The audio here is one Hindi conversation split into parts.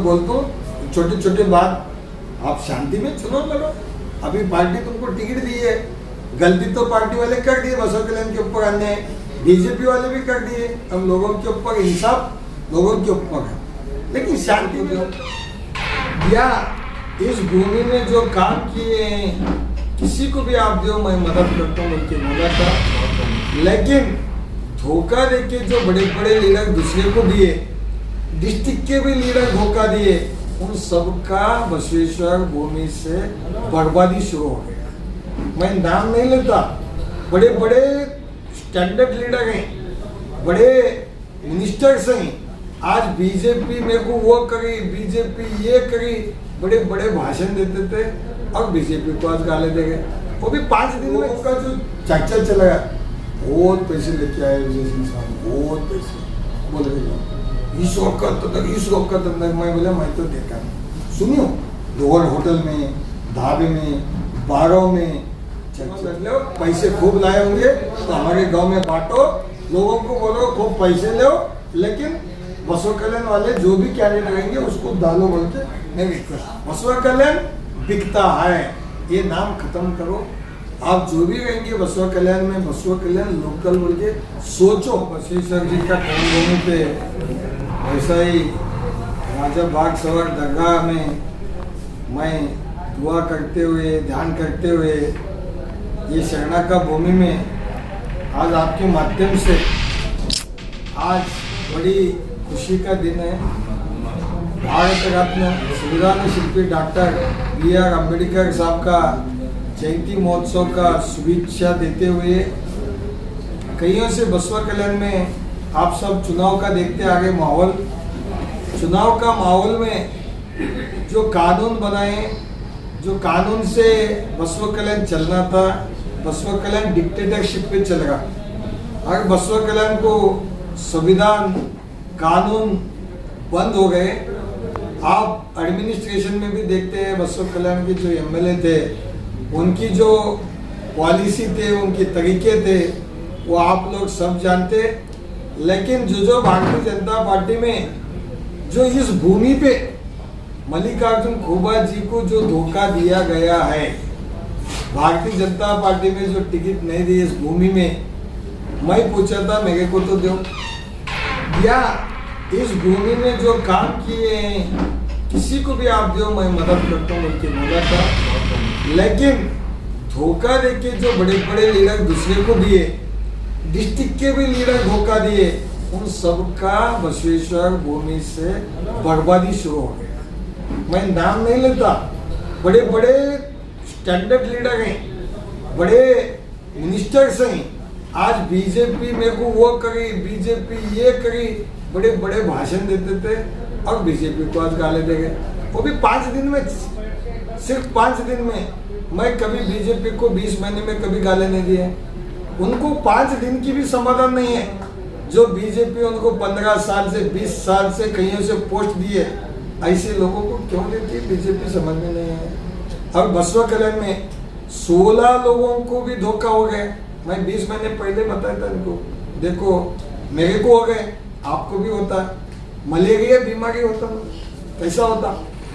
मैं बोलता हूँ छोटे छोटे बात आप शांति में चुनाव लड़ो। अभी पार्टी तुमको टिकट दी है, गलती तो पार्टी वाले कर दिए, बसव कल्याण के ऊपर अन्याय बीजेपी वाले भी कर दिए, हम लोगों के ऊपर इंसाफ लोगों के ऊपर है, लेकिन शांति में या इस भूमि में जो काम किए हैं किसी को भी आप दो मैं मदद करता हूँ उनके बोला था, लेकिन धोखा देके जो बड़े बड़े लीडर दूसरे को दिए, डिस्ट्रिक्ट के भी लीडर धोखा दिए, उन सबका बसवेश्वर भूमि से बर्बादी शुरू हो गया। मैं नाम नहीं लेता, बड़े बड़े स्टैंडर्ड लीडर हैं, बड़े मिनिस्टर्स हैं, आज बीजेपी मेरे को वो करी, बीजेपी ये करी, बड़े बड़े भाषण देते थे और बीजेपी को आज गाले दे गए। वो भी 5 दिन में उसका जो चर्चा चला गया, बहुत पैसे लेके आए विजय सिंह साहब, बहुत पैसे बोल रहे इस वक्त तक मैं बोला मैं तो देखा नहीं। सुनियो लोअर होटल में, ढाबे में, बारों में लो, पैसे खूब लाए होंगे तो हमारे गांव में बांटो, लोगों को बोलो खूब पैसे लो, लेकिन बसव कल्याण वाले जो भी कैंडिडेट रहेंगे उसको डालो बोल के मैं रिक्वेस्ट। बसव कल्याण बिकता है, ये नाम खत्म करो। आप जो भी रहेंगे बसव कल्याण में, बसव कल्याण लोकल बोल के सोचो। बसवेश्वर जी का कर्मभूमि पे ऐसा ही राजा बाग सवर दरगाह में मैं दुआ करते हुए, ध्यान करते हुए ये शरणा का भूमि में आज आपके माध्यम से आज बड़ी खुशी का दिन है। भारत रत्न संविधान शिल्पी डॉक्टर B.R. अम्बेडकर साहब का जयंती महोत्सव का शुभेच्छा देते हुए कईयों से बसवा कल्याण में आप सब चुनाव का देखते आगे माहौल, चुनाव का माहौल में जो कानून बनाए, जो कानून से बसवा कल्याण चलना था, बसवा कल्याण डिक्टेटरशिप पे चल रहा। अगर बसवा कल्याण को संविधान कानून बंद हो गए, आप एडमिनिस्ट्रेशन में भी देखते हैं बसवा कल्याण के जो MLA थे उनकी जो पॉलिसी थे, उनके तरीके थे वो आप लोग सब जानते। लेकिन जो भारतीय जनता पार्टी में जो इस भूमि पे मल्लिकार्जुन खरगे जी को जो धोखा दिया गया है, भारतीय जनता पार्टी में जो टिकट नहीं दी इस भूमि में, मैं पूछा था मेरे को तो दो, या इस भूमि में जो काम किए हैं किसी को भी आप दो मैं मदद करता हूँ उनके बोला था, लेकिन धोखा देके जो बड़े बड़े लीडर दूसरे को दिए, डिस्ट्रिक्ट के भी लीडर धोखा दिए, उन सबका बसवेश्वर भूमि से बर्बादी शुरू हो गया। मैं नाम नहीं लेता, बड़े बड़े स्टैंडर्ड लीडर हैं, बड़े मिनिस्टर्स हैं, आज बीजेपी मेरे को वो करी, बीजेपी ये करी, बड़े बड़े भाषण देते थे और बीजेपी को आज गाले दे गए। वो भी 5 दिन में, सिर्फ 5 दिन में। मैं कभी बीजेपी को 20 महीने में कभी गाले नहीं दिए, उनको 5 दिन की भी समाधान नहीं है। जो बीजेपी उनको 15 साल से 20 साल से कहीं से पोस्ट दिए, ऐसे लोगों को क्यों देती है बीजेपी समझ में नहीं है। और बसवा कल्याण में 16 लोगों को भी धोखा हो गए। मैं 20 महीने पहले बताया था इनको, देखो मेरे को हो गए, आपको भी होता है, मलेरिया बीमारी होता कैसा होता,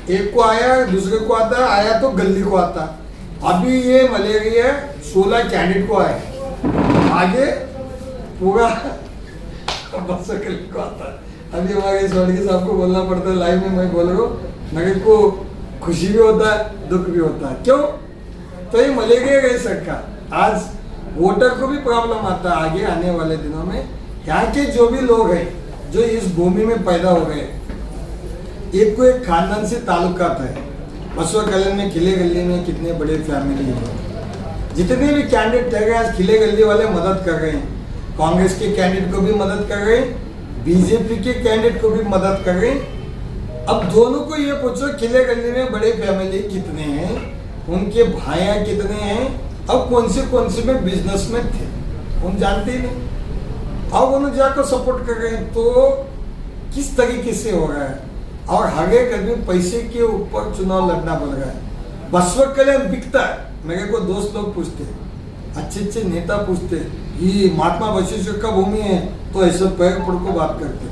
एक को आया दूसरे को आता, आया तो गली को आता। अभी ये मलेरिया 16 कैंडिडेट को आया, आगे पूरा बसवा कल्याण को आता है। अभी हमारे स्वर्गीय साहब को बोलना पड़ता है लाइव में, मैं बोल रहा हूँ, मेरे को खुशी भी होता है, दुख भी होता है। क्यों? तो ये मलेरिया गई सरकार, आज वोटर को भी प्रॉब्लम आता है। आगे आने वाले दिनों में यहाँ के जो भी लोग हैं जो इस भूमि में पैदा हो गए, एक को एक खानदान से ताल्लुकात है। बसवा कल्याण में खिले गली में कितने बड़े फैमिली है, जितने भी कैंडिडेट ठहरे आज खिले गली वाले मदद कर रहे हैं, कांग्रेस के कैंडिडेट को भी मदद कर रहे हैं, बीजेपी के कैंडिडेट को भी मदद कर रहे हैं। अब दोनों को ये पूछो खिले गली में बड़े फैमिली कितने हैं, उनके भाइयाँ कितने हैं, अब कौन से में बिजनेस में थे उन जानते ही नहीं, अब उन्हें जाकर सपोर्ट कर रहे हैं। तो किस तरीके से हो रहा है, और हर एक आदमी पैसे के ऊपर चुनाव लड़ना पड़ रहा है। बसवा कल्याण बिकता है। मेरे को दोस्त लोग पूछते, अच्छे नेता पूछते, ये महात्मा बसवेश्वर का भूमि है तो ऐसे पैर पड़ को बात करते,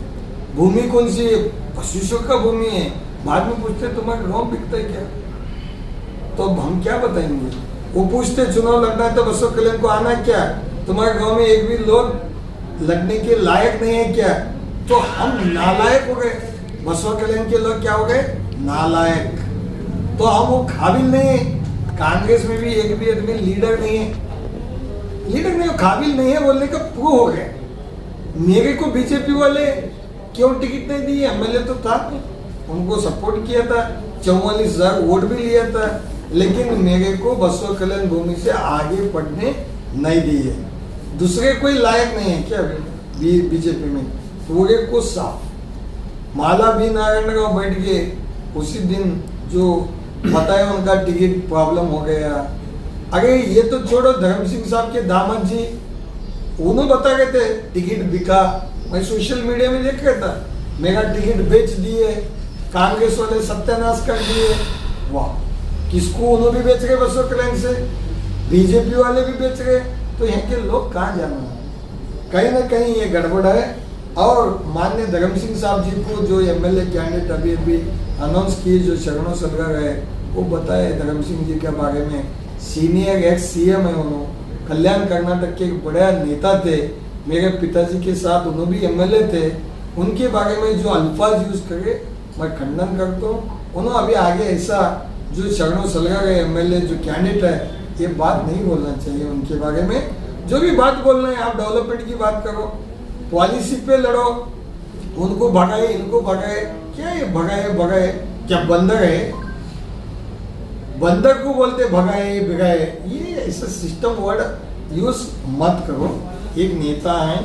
भूमि कौन सी है, बसवेश्वर का भूमि है, बाद में पूछते तुम्हारा गाँव बिकता है क्या, तो अब हम क्या बताएंगे। वो पूछते चुनाव लड़ना है तो बसव कल्याण को आना क्या, तुम्हारे गांव में एक भी लोग लड़ने के लायक नहीं है क्या, तो हम नालायक हो गए। बसव कल्याण के लोग क्या हो गए, नालायक। तो हम वो काबिल नहीं है। कांग्रेस में भी एक भी आदमी लीडर नहीं है, लीडर नहीं, काबिल नहीं है बोलने का प्रूव हो गया। मेरे को बीजेपी वाले क्यों टिकट नहीं दी, एमएलए तो था, उनको सपोर्ट किया था, 44,000 वोट भी लिया था, लेकिन मेरे को बसव कल्याण भूमि से आगे बढ़ने नहीं दिए। दूसरे कोई लायक नहीं है क्या बीजेपी में, पूरे को साफ। माला भी नारायण राव बैठ गए, उसी दिन जो बताया उनका टिकट प्रॉब्लम हो गया। अरे ये तो छोड़ो, धर्म सिंह साहब के दामाद जी उन्होंने बता रहे थे टिकट बिका, मैं सोशल मीडिया में देख रहा था, मेरा टिकट बेच दिए, कांग्रेस वाले सत्यानाश कर दिए। वाह, किसको उन्होंने भी बेच रहे बसव कल्याण से, बीजेपी वाले भी बेच रहे, तो यहाँ के लोग कहाँ जाना, कहीं ना कहीं ये गड़बड़ है। और माननीय धर्म सिंह साहब जी को जो एमएलए कैंडिडेट अभी अनाउंस किए, जो शरणों सलगर है, वो बताए धर्म सिंह जी के बारे में, सीनियर एक्स सीएम है, उन्होंने कल्याण कर्नाटक के एक बड़ा नेता थे, मेरे पिताजी के साथ उन्होंने भी एमएलए थे, उनके बारे में जो अल्फाज यूज करे मैं खंडन करता हूँ। उन्होंने अभी आगे ऐसा जो शरणों सलगर है एमएलए जो कैंडिडेट है, ये बात नहीं बोलना चाहिए उनके बारे में। जो भी बात बोलना है आप डेवलपमेंट की बात करो, पॉलिसी पे लड़ो, उनको भगाए इनको भगाए, क्या ये भगाए क्या बंदर है, बंदर को बोलते भगाए बिगाए, ये ऐसा सिस्टम वर्ड यूज मत करो। एक नेता है,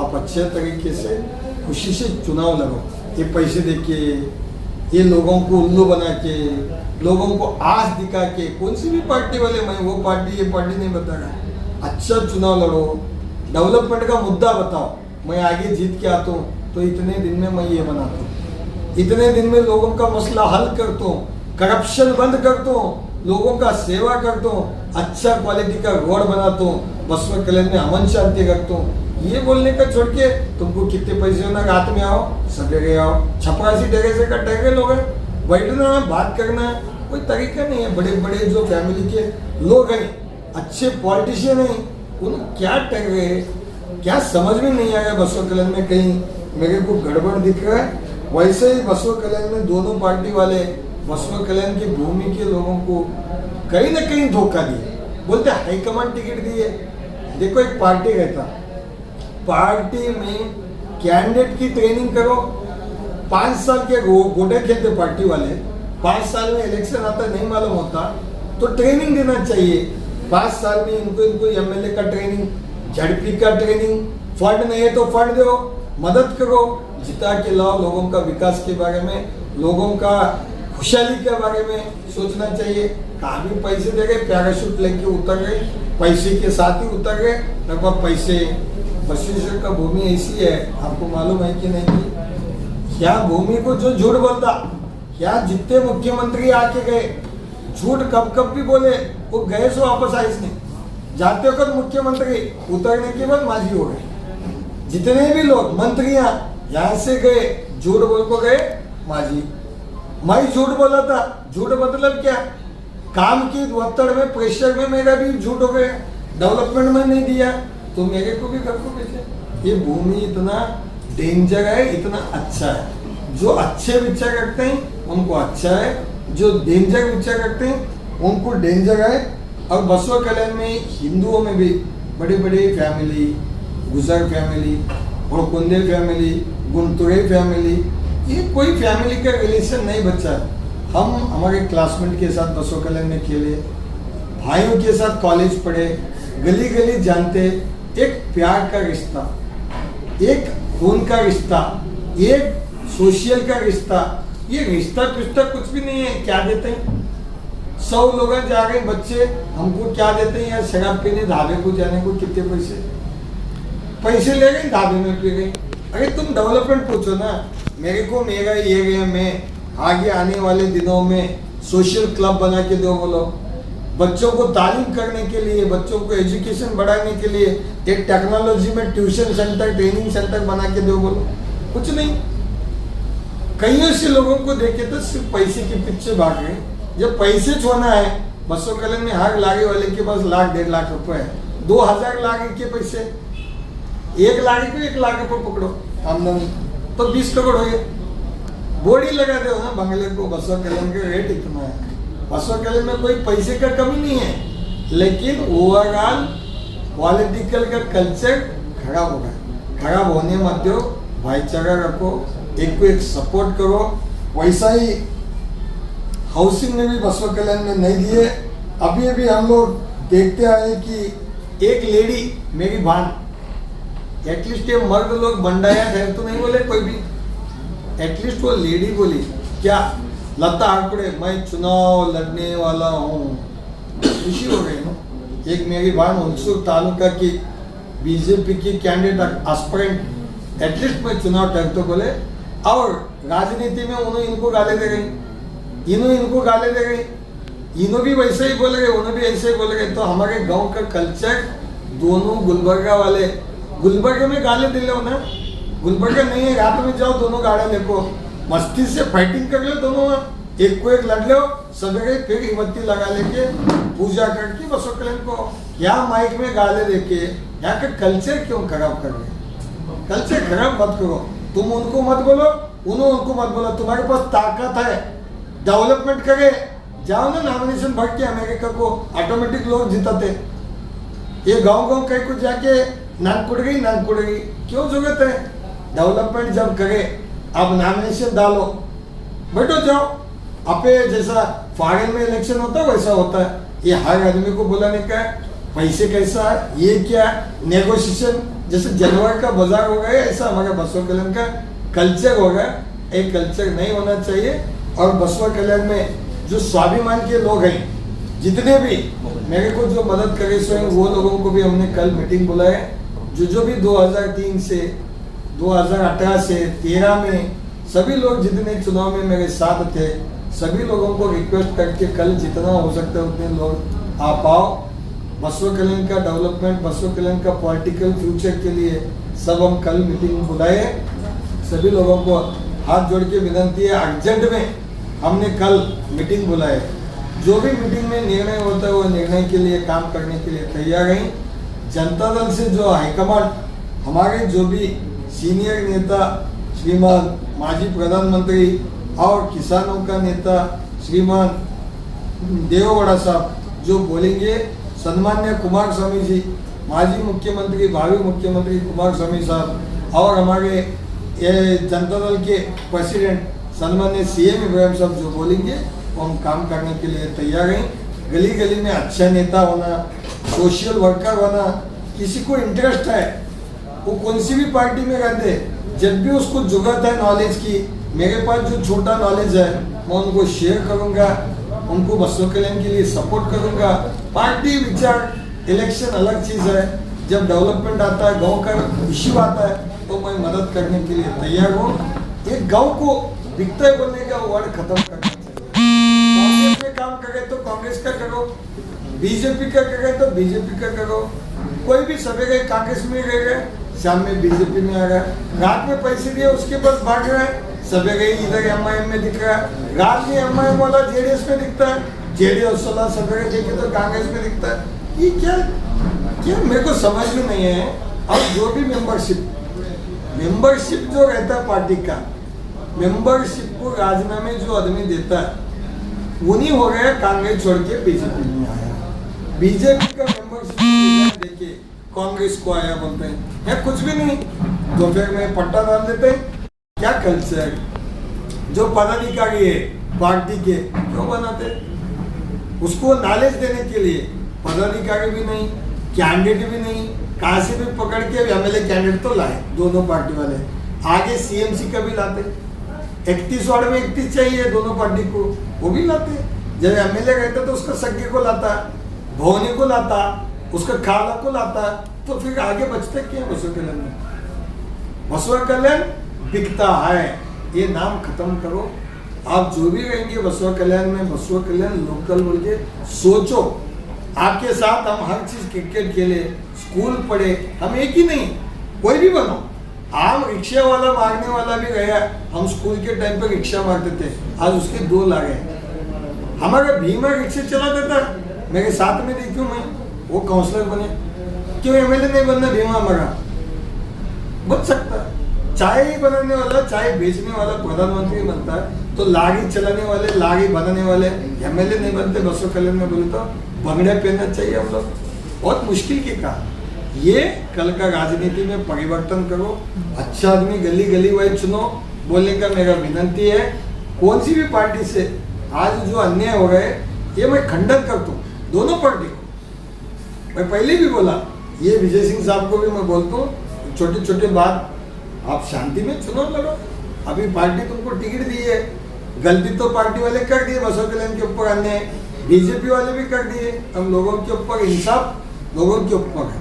आप अच्छे तरीके से खुशी से चुनाव लड़ो, ये पैसे देके, ये लोगों को उल्लू बना के, लोगों को आस दिखा के, कौन सी भी पार्टी वाले, मैं वो पार्टी ये पार्टी नहीं बता रहा, अच्छा चुनाव लड़ो, डेवलपमेंट का मुद्दा बताओ, मैं आगे जीत के आता हूँ तो इतने दिन में मैं ये बनाता हूँ, इतने दिन में लोगों का मसला हल करता हूँ, करप्शन बंद करता हूँ, लोगों का सेवा करता हूँ, अच्छा क्वालिटी का रोड बनाता हूँ, बसव कल्याण में अमन शांति रखता हूँ। ये बोलने का छोड़ के तुमको कितने पैसे होना, रात में आओ, सवेरे आओ, छपरासी डगे से कटे लोग हैं, बैठना बात करना कोई तरीका नहीं है। बड़े बड़े जो फैमिली के लोग हैं, अच्छे पॉलिटिशियन हैं, उन क्या टक रहे, क्या समझ में नहीं आया। बसव कल्याण में कहीं मेरे को गड़बड़ दिख रहा है। वैसे ही बसव कल्याण में दोनों पार्टी वाले बसव कल्याण की भूमि के लोगों को कहीं ना कहीं धोखा दिए, बोलते हाईकमांड टिकट दिए। देखो एक पार्टी रहता, पार्टी में कैंडिडेट की ट्रेनिंग करो, 5 साल के गोटे खेलते पार्टी वाले, 5 साल में इलेक्शन आता नहीं मालूम होता तो ट्रेनिंग देना चाहिए। 5 साल में इनको एमएलए का ट्रेनिंग, झड़पी का ट्रेनिंग, फंड नहीं है तो फंड दो, मदद करो, जिता के लाओ, लोगों का विकास के बारे में, लोगों का खुशहाली के बारे में सोचना चाहिए। कहाँ भी पैसे दे गए, पैराशूट लेके उतर गए, पैसे के साथ ही उतर गए, लगभग पैसे। बसवेश्वर का भूमि ऐसी है, आपको मालूम है कि नहीं कि क्या भूमि को जो झूठ बोलता, क्या जितने मुख्यमंत्री आके गए झूठ कब कब भी बोले, वो गए सो वापस आए नहीं, जाते वक्त मुख्यमंत्री, उतरने के बाद माजी हो गए। जितने भी लोग मंत्रियां यहाँ से गए झूठ बोल को गए माजी। मैं झूठ बोला था, झूठ मतलब क्या, काम की वत्तड़ में प्रेशर में मेरा भी झूठ हो गया, डेवलपमेंट में नहीं दिया तो मेरे को भी घर को बेचे। ये भूमि इतना डेंजर है, इतना अच्छा है। जो अच्छे विचार रखते हैं उनको अच्छा है, जो डेंजर विचार रखते हैं उनको डेंजर है। और बसव कल्याण में हिंदुओं में भी बड़ी बड़ी फैमिली, गुजर फैमिली, गोकुंदे फैमिली, गुंटुरे फैमिली, ये कोई फैमिली का रिलेशन नहीं बचा। हम हमारे क्लासमेट के साथ बसव कल्याण में खेले, भाइयों के साथ कॉलेज पढ़े, गली गली जानते, एक प्यार का रिश्ता, एक खून का रिश्ता, एक सोशल का रिश्ता। ये रिश्ता पिश्ता कुछ भी नहीं है। क्या देते हैं 100 लोग जा रहे बच्चे, हमको क्या देते हैं यार, शराब पीने ढाबे को जाने को कितने पैसे ले गए, ढाबे में पी गए। अरे तुम डेवलपमेंट पूछो ना, मेरे को मेरा ये में आगे आने वाले दिनों में सोशल क्लब बना के दो, बोलो बच्चों को तालीम करने के लिए, बच्चों को एजुकेशन बढ़ाने के लिए एक टेक्नोलॉजी में ट्यूशन सेंटर, ट्रेनिंग सेंटर बना के दो, बोलो कुछ नहीं। कईयों से लोगों को देखे तो सिर्फ पैसे के पीछे भाग रहे। जब पैसे छोड़ना है, बसों कल्याण में हर लागे वाले के पास 1,00,000-1,50,000 रुपए है, 2,000 लागे के पैसे, 1 लागे को 1 लाख रुपए पकड़ो आमदनी, तो 20 करोड़ हो गए। बोर्ड ही लगा दो ना बंगले को, बसों कल्याण का रेट इतना है। बसों कल्याण में कोई पैसे का कमी नहीं है, लेकिन ओवरऑल पॉलिटिकल का कल्चर खराब होगा। खराब होने मत दो, भाईचारा रखो, एक को एक सपोर्ट करो। वैसा ही हाउसिंग में भी बसवा कल्याण में नहीं दिए। अभी हम लोग देखते आए कि एक लेडी, मेरी बहन, एटलीस्ट ये मर्द लोग बंडाया थे तो नहीं बोले कोई भी, एटलीस्ट वो लेडी बोली क्या, लता आड़कुड़े मैं चुनाव लड़ने वाला हूँ, खुशी हो गई ना। एक मेरी बहन हुलसूर तालुका की बीजेपी की कैंडिडेट एस्पिरेंट, एटलीस्ट मैं चुनाव टल तो बोले। और राजनीति में उन्होंने इनको गाले दे गई, इनको गाले दे गई, इन्हों भी वैसे ही बोल गए, उन्होंने भी ऐसे ही बोल गए। तो हमारे गांव का कल्चर, दोनों गुलबर्गा वाले, गुलबर्गा में गाले दिले हो ना, गुलबर्गा नहीं है, रात में जाओ दोनों गाड़े देखो, मस्ती से फाइटिंग कर लो दोनों, एक को एक लड़ लो, सवेरे फिर हिम्मती लगा लेके पूजा करके बसों कल्याण को यहाँ माइक में गाले देके यहाँ का कल्चर क्यों खराब कर रहे? कल्चर खराब मत करो, तुम उनको मत बोलो, उनको मत बोलो। तुम्हारे पास ताकत है, डेवलपमेंट करे, जाओ ना नॉमिनेशन भर के अमेरिका को, ऑटोमेटिक लोग जिताते। ये गांव कहीं को जाके नाक कुड़ गई, क्यों जरूरत है? डेवलपमेंट जब करे, अब नॉमिनेशन डालो, बैठो जाओ। अपे जैसा फॉरेन में इलेक्शन होता है वैसा होता है, ये हर आदमी को बुलाने का, पैसे कैसा है, ये क्या नेगोशिएशन, जैसे जनवरी का बाजार हो गया, ऐसा हमारा बसवा कल्याण का कल्चर हो गया। एक कल्चर नहीं होना चाहिए। और बसवा कल्याण में जो स्वाभिमान के लोग हैं, जितने भी मेरे को जो मदद करे स्वयं, वो लोगों को भी हमने कल मीटिंग बुलाए। जो भी 2003 से 2018 से 13 में सभी लोग जितने चुनाव में मेरे साथ थे, सभी लोगों को रिक्वेस्ट करके कल जितना हो सकता है उतने लोग आ पाओ। बसवा कल्याण का डेवलपमेंट, बसवा कल्याण का पॉलिटिकल फ्यूचर के लिए सब हम कल मीटिंग बुलाए। सभी लोगों को हाथ जोड़ के विनती है, अर्जेंट में हमने कल मीटिंग बुलाए। जो भी मीटिंग में निर्णय होता है वो निर्णय के लिए काम करने के लिए तैयार हैं। जनता दल से जो हाईकमांड, हमारे जो भी सीनियर नेता श्रीमान माजी प्रधानमंत्री और किसानों का नेता श्रीमान देवेगौड़ा साहब जो बोलेंगे, सन्मान्य कुमार स्वामी जी, माजी मुख्यमंत्री, भावी मुख्यमंत्री कुमार स्वामी साहब, और हमारे ये जनता दल के प्रेसिडेंट सन्मान्य सीएम इब्राहिम साहब जो बोलेंगे, वो हम काम करने के लिए तैयार हैं। गली गली में अच्छा नेता होना, सोशल वर्कर होना, किसी को इंटरेस्ट है वो कौन सी भी पार्टी में रहते, जब भी उसको जरूरत है नॉलेज की, मेरे पास जो छोटा नॉलेज है मैं उनको शेयर करूंगा, उनको बसवा कल्याण के लिए सपोर्ट करूंगा। पार्टी विचार इलेक्शन अलग चीज है, जब डेवलपमेंट आता है, गांव का इश्यू आता है, तो मैं मदद करने के लिए तैयार हूँ। एक गांव को बिकता है बोलने का वर्ड खत्म करना चाहिए। कांग्रेस में काम करे तो कांग्रेस का करो, बीजेपी का करे तो बीजेपी का करो। कोई भी सवेरे कांग्रेस में रह गए, शाम में बीजेपी में आ रहा है, रात में पैसे दिए उसके पास भाग रहा है, सवेरे इधर एमआईएम में दिख रहा है, रात में एमआईएम वाला जेडीएस में दिखता है, जेडीएस वाला सवेरे देखे तो कांग्रेस में दिखता है। ये क्या मेरे को समझ में नहीं है। और जो भी मेंबरशिप जो रहता है पार्टी का, मेंबरशिप को राजीनामे जो आदमी देता है, वो नहीं हो गया कांग्रेस छोड़ के बीजेपी में आया, बीजेपी का मेंबरशिप देके कांग्रेस को आया बोलते हैं, या कुछ भी नहीं, तो फिर मैं पट्टा डाल देते हैं। क्या कल्चर, जो पदाधिकारी है पार्टी के क्यों बनाते, उसको नॉलेज देने के लिए पदाधिकारी भी नहीं, कैंडिडेट भी नहीं, कहाँ से भी पकड़ के एमएलए कैंडिडेट तो लाए दोनों पार्टी वाले, आगे सीएमसी का भी लाते, 31 वार्ड में 31 चाहिए दोनों पार्टी को, वो भी लाते। जब एमएलए रहता तो उसका सगे को लाता, भवनी को लाता, उसका खाला को लाता, तो फिर आगे बचते क्या बसवा कल्याण में? बसवा कल्याण बिकता है, ये नाम खत्म करो। आप जो भी रहेंगे बसवा कल्याण में, बसवा कल्याण लोकल बोल के सोचो। आपके साथ हम हर चीज, क्रिकेट खेले, स्कूल पढ़े, हम एक ही नहीं, कोई भी बनो, आम रिक्शा वाला मारने वाला भी गया। हम स्कूल के टाइम पे रिक्शा मारते थे, आज उसके 2 लाख है। हमारा भीमा रिक्शा चलाता था, मेरे साथ में देखियो मैं, वो काउंसलर बने। क्यों एमएलए नहीं बनना भीमा हमारा? बन सकता। चाय ही बनाने वाला, चाय बेचने वाला प्रधानमंत्री बनता है, तो लारी चलाने वाले, लारी बनाने वाले एमएलए नहीं बनते। बसों कल्याण में बोले तो बंगड़े पहनना चाहिए हम लोग, बहुत मुश्किल की काम। ये कल का राजनीति में परिवर्तन करो, अच्छा आदमी गली गली वाइज चुनो, बोलने का मेरा विनंती है। कौन सी भी पार्टी से आज जो अन्याय हो गए, ये मैं खंडन करता हूँ, दोनों पार्टी को। मैं पहले भी बोला, ये विजय सिंह साहब को भी मैं बोलता हूँ, छोटी छोटी बात आप शांति में चुनाव लड़ो। अभी पार्टी तुमको टिकट दी है, गलती तो पार्टी वाले कर दिए, बसों कल्याण के ऊपर अन्याय बीजेपी वाले भी कर दिए। हम लोगों के ऊपर इंसाफ लोगों के ऊपर है,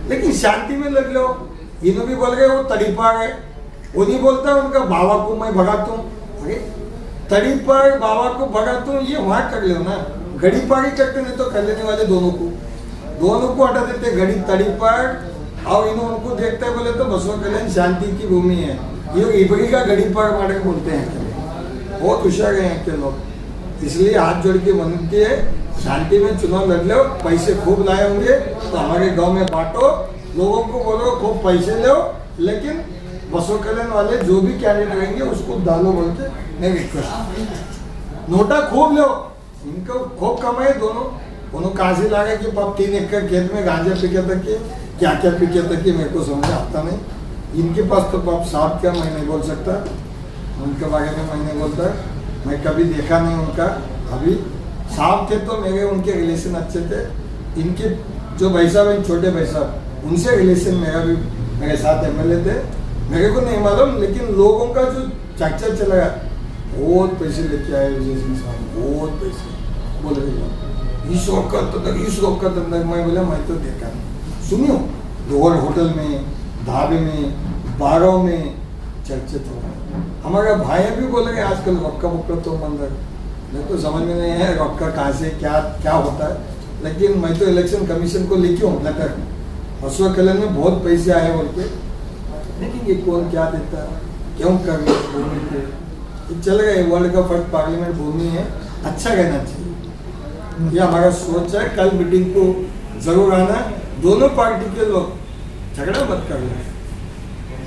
लेकिन शांति में लड़ लो। इन्हों भी बोल गए वो तड़ीपार है, वो नहीं बोलता उनका बाबा को मैं भगाता हूँ। अरे तड़ीपार बाबा को भगाता हूँ, ये वहाँ कर लो ना, घड़ी पारी करते नहीं तो कर लेने वाले दोनों को हटा देते। घड़ी तड़ीपार और इन्हों उनको देखते हैं बोले तो बसवा कल्याण शांति की भूमि है, ये इबरी का घड़ी पार मारे बोलते हैं। बहुत होशियार हैं के लोग, इसलिए हाथ जोड़ के विनती है, शांति में चुनाव लड़ लो। पैसे खूब लाए होंगे तो हमारे गांव में बांटो, लोगों को बोलो खूब पैसे लो, लेकिन बसवा कल्याण वाले जो भी कैंडिडेट रहेंगे उसको डालो बोलते मैं रिक्वेस्ट। नोटा खूब लो, इनको खूब कमाए दोनों कहाँ से लागे कि पाप 3 एकड़ खेत में गांजा पिके तक के क्या क्या पिके तक के, मेरे को समझ आता नहीं। इनके पास तो पाप साहब क्या मैं नहीं बोल सकता, उनके बारे में मैं नहीं बोलता, मैं कभी देखा नहीं उनका। अभी साहब थे तो मेरे उनके रिलेशन अच्छे थे, इनके जो भाई साहब हैं छोटे भाई साहब, उनसे रिलेशन मेरा भी, मेरे साथ एमएलए थे, मेरे को नहीं मालूम, लेकिन लोगों का जो चर्चा चला गया, बहुत पैसे लेके आए विजय सिंह साहब, बहुत पैसे बोल रहे इस वक्त तक मैं बोला मैं तो देखा नहीं। सुनियो, रोड होटल में, ढाबे में, बारों में चर्चित हो रहा है। हमारा भाई भी बोल रहे आजकल रक्का बुक्का तो मंदिर, मेरे को समझ में नहीं है रक्का कहाँ से क्या होता है, लेकिन मैं तो इलेक्शन कमीशन को लिखी हूँ लेटर, बसवा कल्याण में बहुत पैसे आए बोल के, लेकिन ये कौन क्या देता है, क्यों कर रहे भूमि पे चल गए। वर्ल्ड का फर्स्ट पार्लियामेंट भूमि है, अच्छा रहना चाहिए, ये हमारा सोच है। कल मीटिंग को जरूर आना, दोनों पार्टी के लोग झगड़ा मत कर लो,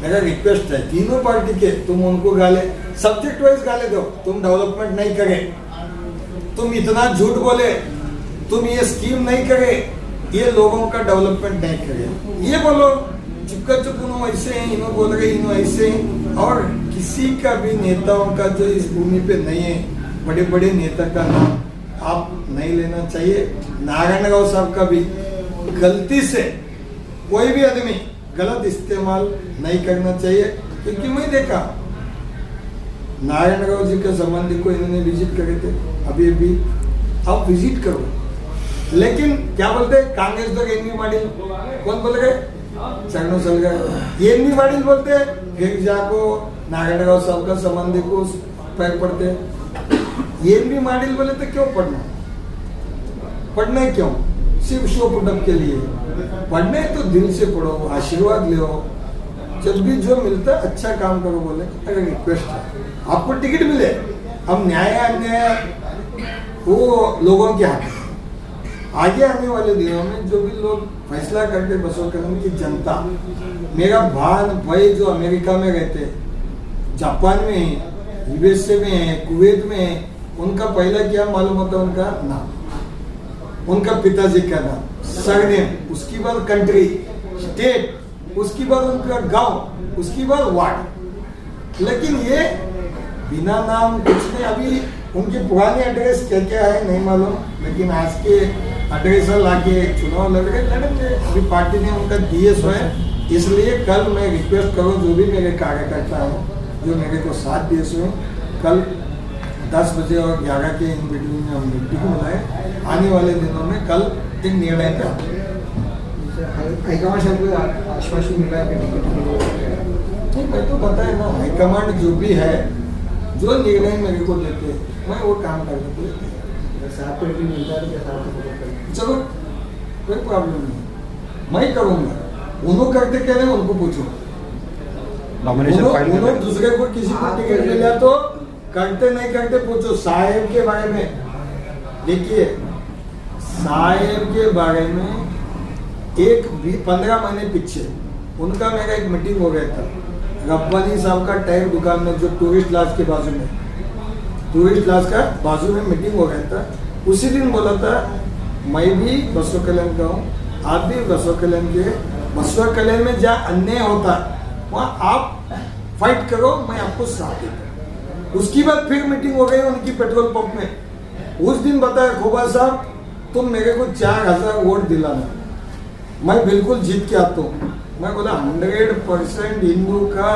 मेरा रिक्वेस्ट है। तीनों पार्टी के तुम उनको गाले, सब्जेक्ट वाइज गाले दो, तुम डेवलपमेंट नहीं करे, तुम इतना झूठ बोले, तुम ये स्कीम नहीं करे, ये लोगों का डेवलपमेंट नहीं करे, ये बोलो। चिपका चुप ऐसे हैं, इन्हों बोल रहे इन्हों ऐसे हैं, और किसी का भी नेताओं का जो इस भूमि पे नहीं है, बड़े बड़े नेता का नाम आप नहीं लेना चाहिए। नारायण राव साहब का भी गलती से कोई भी आदमी गलत इस्तेमाल नहीं करना चाहिए, क्योंकि मैं देखा नारायण राव जी के संबंधी को इन्होंने विजिट करे थे, अभी भी आप विजिट करो, लेकिन क्या बोलते कांग्रेस तो एनवी माडिल, कौन बोल गए चरणों चल गए, एनवी माडिल बोलते फिर जाको नारायण राव साहब का संबंधी को पैर पड़ते। ये भी माडिल बोले तो क्यों पढ़ना है क्यों? सिर्फ शो पुटअप के लिए पढ़ने तो दिल से पढ़ो, आशीर्वाद ले, जब भी जो मिलता है अच्छा काम करो बोले। अगर रिक्वेस्ट है आपको टिकट मिले, हम न्याय अन्याय वो लोगों के हाथ। आगे आने वाले दिनों में जो भी लोग फैसला करके बसवा कल्याण की जनता, मेरा भाई जो अमेरिका में रहते, जापान में है, यूएसए में है, कुवैत में है, उनका पहला क्या मालूम होता है? उनका नाम, उनका पिताजी का नाम, सरनेम, उसकी बाद कंट्री, स्टेट, उसकी बाद उनका गांव, उसकी बाद वार्ड। लेकिन ये बिना नाम कुछ नहीं। अभी उनके पुराने एड्रेस क्या क्या है नहीं मालूम, लेकिन आज के एड्रेस लाके चुनाव लड़ेंगे। अभी पार्टी ने उनका दिए सो है, इसलिए कल मैं रिक्वेस्ट करूँ जो भी मेरे कार्यकर्ता हैं जो मेरे को साथ दिए सो, कल 10 बजे और 11 के इन बिटवीन में हम मीटिंग बुलाए। आने वाले दिनों में कल एक निर्णय पे आश्वासन मिला है नहीं, मैं तो पता है ना, हाईकमांड जो भी है, जो निर्णय मेरे को देते मैं वो काम कर देते। चलो कोई प्रॉब्लम नहीं, मैं करूँगा, उन्होंने करते कह रहे हैं उनको पूछो, नॉमिनेशन फाइल कर उन्होंने रहे हैं। दूसरे को किसी को टिकट मिला तो करते नहीं करते पूछो। साहेब के बारे में देखिए, साहेब के बारे में 15 महीने पीछे उनका मेरा एक मीटिंग हो गया था रब्बानी साहब का टायर दुकान में, जो टूरिस्ट लॉज के बाजू में, टूरिस्ट लॉज का बाजू में मीटिंग हो गया था। उसी दिन बोला था मैं भी बसवा कल्याण का हूँ, आप भी बसवा कल्याण के। बसवा कल्याण में जहाँ अन्याय होता वहाँ आप फाइट करो, मैं आपको साथ देता। उसकी बाद फिर मीटिंग हो गई उनकी पेट्रोल पंप में। उस दिन बताया खोबा साहब तुम मेरे को 4000 वोट दिलाना, मैं बिल्कुल जीत के आता हूँ। मैं बोला 100% हिंदू का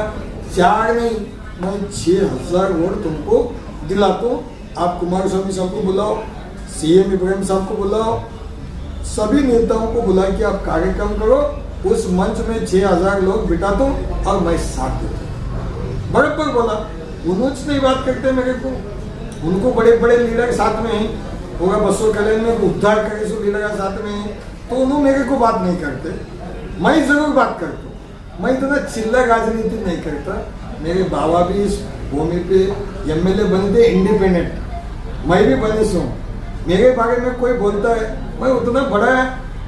4 नहीं, मैं 6000 वोट तुमको दिलाता हूँ। आप कुमार स्वामी साहब को बुलाओ, सीएम इब्राहिम साहब को बुलाओ, सभी नेताओं को बुला के आप कार्यक्रम करो। उस मंच में 6000 लोग बिठा दो और मैं साथ देता हूँ। बराबर बोला। उन्होंने नहीं बात करते मेरे को, उनको बड़े बड़े लीडर साथ में हैं, होगा बसवा कल्याण में उद्धार करे सो लीडर साथ में हैं, तो उन्होंने मेरे को बात नहीं करते। मैं जरूर बात करता हूँ, मैं इतना चिल्ला राजनीति नहीं करता। मेरे बाबा भी इस भूमि पे एमएलए बने थे इंडिपेंडेंट, मैं भी बने सो। मेरे बारे में कोई बोलता है मैं उतना बड़ा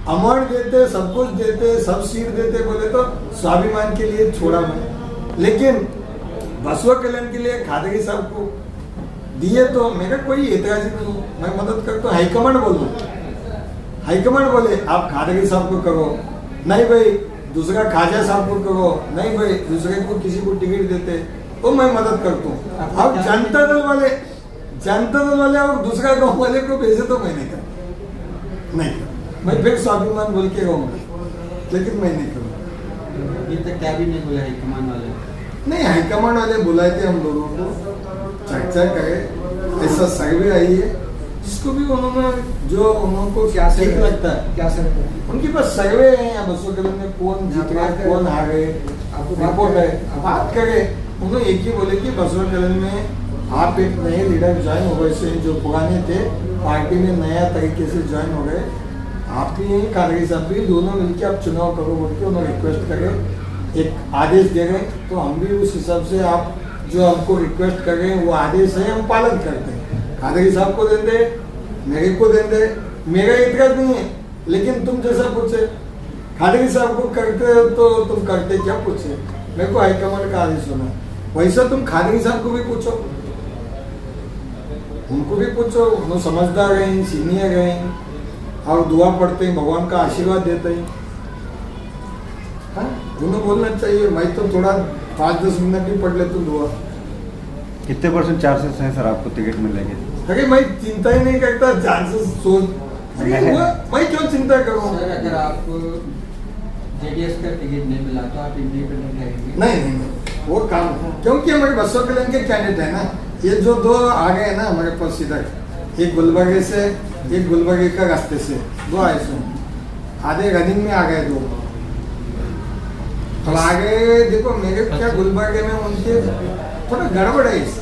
अमाउंट देते, सब कुछ देते, सब सीट देते बोले तो स्वाभिमान के लिए छोड़ा मैं। लेकिन बसवा कल्याण के लिए खादगी साहब को दिए तो मेरा कोई एतराज नहीं, मैं मदद करता हूँ। हाईकमांड बोलो, हाईकमांड बोले आप खादगी साहब को करो, नहीं भाई दूसरा खाजा साहब को करो, नहीं भाई दूसरे को किसी को टिकट देते तो मैं मदद करता हूँ। अब जनता दल वाले और दूसरा गाँव वाले को भेजे तो मैं नहीं करता, नहीं करता। मैं फिर स्वाभिमान बोल के रहूँगा, लेकिन मैं नहीं करूँगा। अभी तक क्या भी नहीं बोला हाईकमान वाले? नहीं, हाईकमांड वाले बुलाए थे हम लोगों को, चर्चा करे, ऐसा सर्वे आई है जिसको भी उन्होंने जो उनको क्या सही लगता है, क्या सर उनके पास सर्वे है या बसवा कल्याण में कौन जीत रहा है कौन हार गए, रिपोर्ट है, बात करे। उन्होंने एक ही बोले कि बसवा कल्याण में आप एक नए लीडर ज्वाइन हो गए से, जो पुराने थे पार्टी में नया तरीके से ज्वाइन हो गए, आप भी खादगी साहब भी, दोनों मिलकर आप चुनाव करो बोल के उन्होंने रिक्वेस्ट करे, एक आदेश दे गए। तो हम भी उस हिसाब से आप जो हमको रिक्वेस्ट कर रहे हैं वो आदेश है, हम पालन करते हैं। खादगी साहब को देंगे, मेरे को देंगे, मेरा इतराज नहीं है। लेकिन तुम जैसा पूछे खादगी साहब को करते हो तो तुम करते क्या पूछे, मेरे को हाईकमांड का आदेश होना, वैसा तुम खादगी साहब को भी पूछो, उनको भी पूछो। उन्होंने समझदार हैं, सीनियर हैं और दुआ पढ़ते हैं, भगवान का आशीर्वाद देते हैं। हाँ, उन्हें बोलना चाहिए। मैं तो थोड़ा 5-10 मिनट ही पढ़ लेता हूँ दुआ। कितने % चांसेस हैं सर आपको टिकट मिलेंगे? अरे मैं चिंता ही नहीं करता, चांसेस सोच मैं क्यों चिंता करूँ। सर अगर आपको जेडीएस का टिकट नहीं मिला तो आप इंडिपेंडेंट रहेंगे? नहीं, वो काम, क्योंकि हमारे बसवा कल्याण के कैंडिडेट है ना, ये जो 2 आ गए ना हमारे पास इधर, एक गुलबर्गे से, एक गुलबर्गे का रास्ते से 2 आए सो, आधे रनिंग में आ गए 2। अब आगे देखो मेरे क्या गुलबर्गे में उनके थोड़ा गड़बड़ है इस,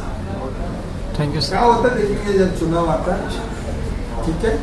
थैंक यू क्या होता है देखेंगे जब चुनाव आता है। ठीक है।